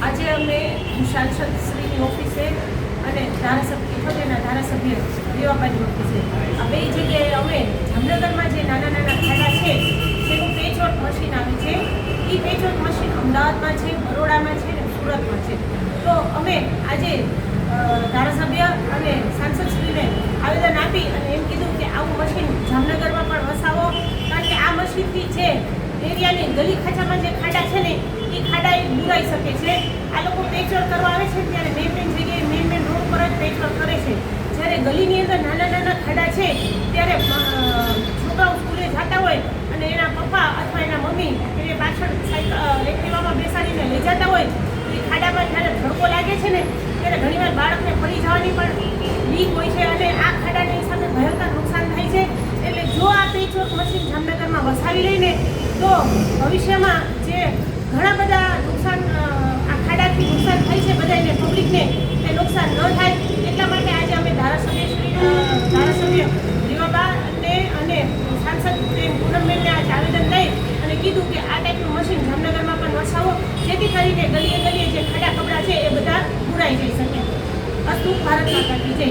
આજે અમે સાંસદ શ્રીની ઓફિસે અને ધારાસભ્ય રેવાબાની ઓફિસે આ બે જગ્યાએ અમે જામનગરમાં જે નાના નાના ખાડા છે જેનું પેચવર્ક મશીન આવી છે એ પેચવર્ક મશીન અમદાવાદમાં છે, બરોડામાં છે અને સુરતમાં છે. તો અમે આજે ધારાસભ્ય અને સાંસદશ્રીને આવેદન આપી અને એમ કીધું કે આવું મશીન જામનગરમાં પણ વસાવો, કારણ કે આ મશીનથી જે એરિયાની ગલી ખાંચામાં જે ખાડા છે ને એ ખાડા એ બુરાઈ શકે છે. આ લોકો પેચવર્ક કરવા આવે છે ત્યારે મેન જગ્યાએ મેન રોડ પર જ પેચવર્ક કરે છે. જ્યારે ગલીની અંદર નાના નાના ખાડા છે ત્યારે છોકરાઓ સ્કૂલે જતા હોય અને એના પપ્પા અથવા એના મમ્મી એ પાછળ એક્ટિવામાં બેસાડીને લઈ જતા હોય તો એ ખાડામાં જ્યારે ધડકો લાગે છે ને ત્યારે ઘણીવાર બાળકને પડી જવાની પણ બીક હોય છે અને આ ખાડાની સાથે ભયંકર નુકસાન થાય છે. એટલે જો આ પેચવર્ક મશીન જામનગરમાં વસાવી લઈને તો ભવિષ્યમાં જે ઘણા બધા નુકસાન આ ખાડાથી નુકસાન થાય છે બધાને, પબ્લિકને એ નુકસાન ન થાય એટલા માટે આજે અમે ધારાસભ્ય રેવાબા અને સાંસદ પૂનમબેનને આજે આવેદન લઈ અને કીધું કે આ ટાઈપનું મશીન જામનગરમાં પણ વસાવો, જેથી કરીને ગલીએ ગલીએ જે ખાડા કપડા છે એ બધા પૂરાઈ જઈ શકે. અસ્તુ ભારત માતા કી જય.